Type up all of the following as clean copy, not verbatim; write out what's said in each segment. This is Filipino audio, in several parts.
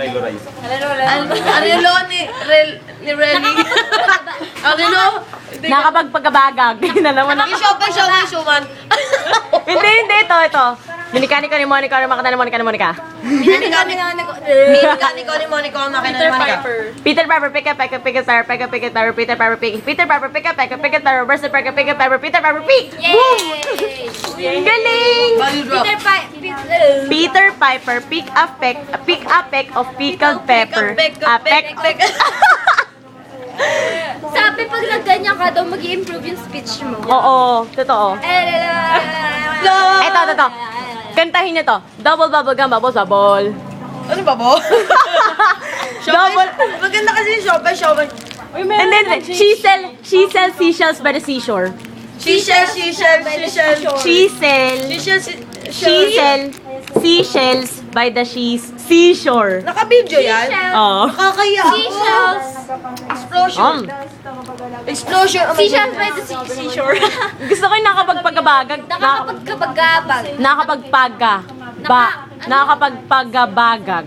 Relo Rice. Arelo ni Relly. Arelo. Nakapagpagabagag. Shopping suman. Hindi, ito. Minikani ko ni Monica, makata ni Monica. Minikani ko ni Monica, makina ni Monica. Peter Piper, pick up, Peter Piper, Peter Piper, pick up, where's the pick up, Peter Piper, pick! Yay! Galing! Peter Piper, pick a peck of pickled pepper. Sabi pag nagganyan ka daw, mag-i-improve yung speech mo. Oo, totoo. Ito. Kantahin niyo to. Double bubble gum, bubble. Ano ba bo? Double. Maganda kasi yung shopping. And then, she sells seashells by the seashore. She sells seashells by the seashore. Naka-video yan? Oo. Nakakaya ako. Seashells. Explosion. Seashells by the seashore. Gusto ko yung nakapagpagabagag. Nakakapagkabagabag. Nakakapagpagabagag.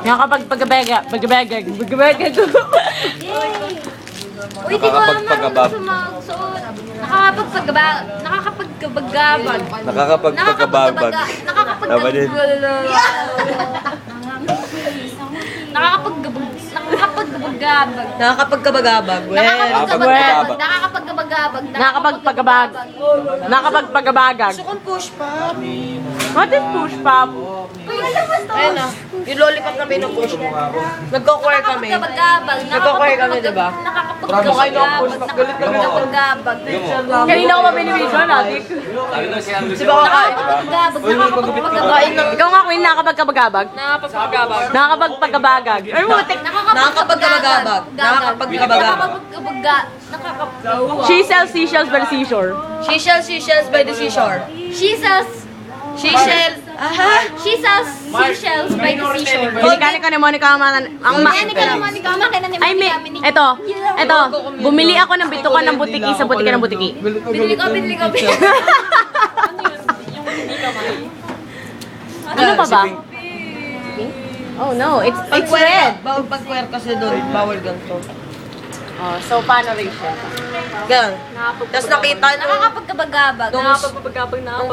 Nakakapagpagabagag. Uy, di ko alam susuot. Nakakapagkabagabag. Nakakapagpagababag. Nakakapagkabagabag. Nakakapagpagabagag. Gusto kong push pop. What is push pop? Ayun na. Yung lollipop na pinupush mo. Nagko-choir kami. Nagko-choir kami, diba? Nakakapagkabagabag. Kanina ko mabinivision, adik. Si Baka kain. Ikaw nga, Queen, nakakapagkabagabag. Nakakapagpagabagag. Ay, mutik. Nakakapagkabagabag. She sells seashells by the seashore. Seashells by the seashore. She sells seashells by the seashore. Binikani ko ni Monica Ay, eto. Bumili ako ng bitukan ng butiki sa butika ng butiki. Binili ko. Ano pa ba? Oh no, it's red. Bawal pag-choir kasi doon. Bawal ganito. Oh, so paano rin siya? Gan. Tapos nakita nung Nakakapagkabagabag. ng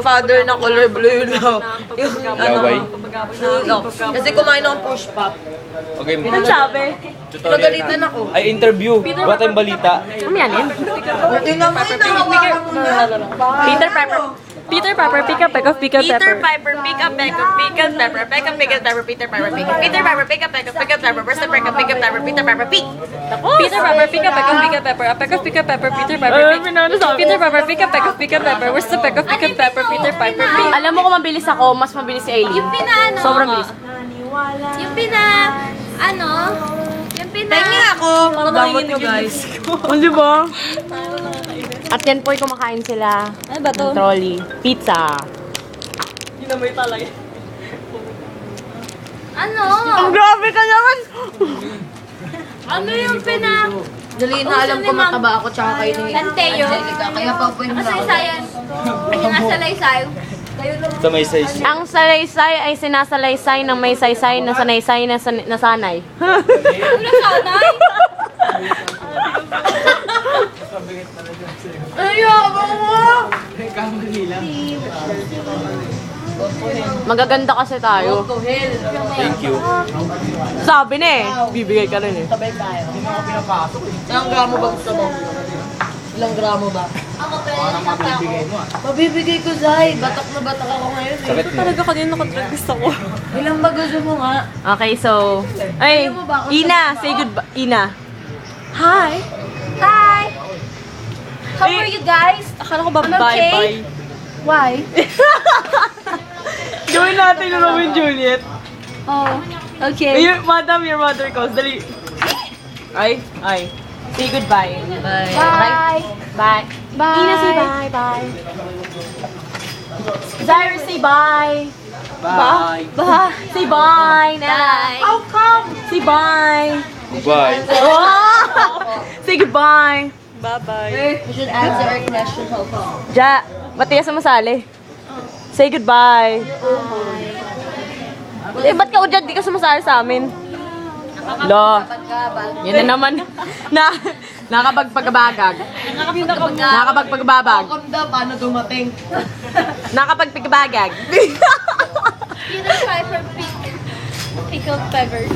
father na color blue daw. Yung Laway. Kasi kumain ng push pop. Okay, Ano sabi? Nagalitan ako. ay interview. What ang balita? Ano yan eh? Hindi naman nahawakan mo na. Peter Piper, pick up, pepper. Pick up pepper. Where's the pick up pepper? Peter Piper, pick. Peter Piper, pick up, where's the Peter Piper? Alam mo kung mabilis ako, mas mabilis si Aileen. Yung pinaano. Sobrang bilis. Yung Tingin ako. Damot nyo guys. Oh, di ba? At yan po'y kumakain sila. Ano ba to? Ng trolley. Pizza. Ano? Ang grabe ka naman! Ano yung Dali na alam ko mataba ako tsaka kayo ni Anteo? Angelica. Kaya pa po yung Kasaysayan. Yung nasalaysay. Sa may size. Ang salaysay ay sinasalaysay ng may saysay na sanaysay na nasanay. Ano sanay? Ayoko mo! Magaganda kasi tayo. Go to hell. Thank you. Sabi na eh. Bibigay ka rin eh. Sabay tayo. Ilang gramo ba gusto mo? Ilang gramo ba? Ako pwede nakapako. Mabibigay ko, Zay. Batak na batak ako ngayon eh. Sakit mo. Talaga kanina nakatragis ako. Ilang ba gusto mo nga? Okay, so... Ay, Ina, say goodbye. Ina. Hi. Hi! How are you guys? Akala ko ba I'm okay. bye-bye? Why? Gawin natin yung Romeo and Juliet. Oh, okay. Madam, your mother calls. Dali. Ay. Say goodbye. Bye. Bye. Bye. Bye. Ina, say bye. Bye. Zyra, say bye. Bye. Bye. Say bye. Bye. How come? Say bye. Bye. Oh! Say goodbye. We should answer our question. How come? Ja, ba't tiya sa masali? Say goodbye. Eh, ba't ka udyan? Di ka sumasali sa amin. Lo. Yan na naman. Nakapagpagabagag. Nakapagpagababag. Paano dumating? Nakapagpagabagag. Peter Piper pickled peppers.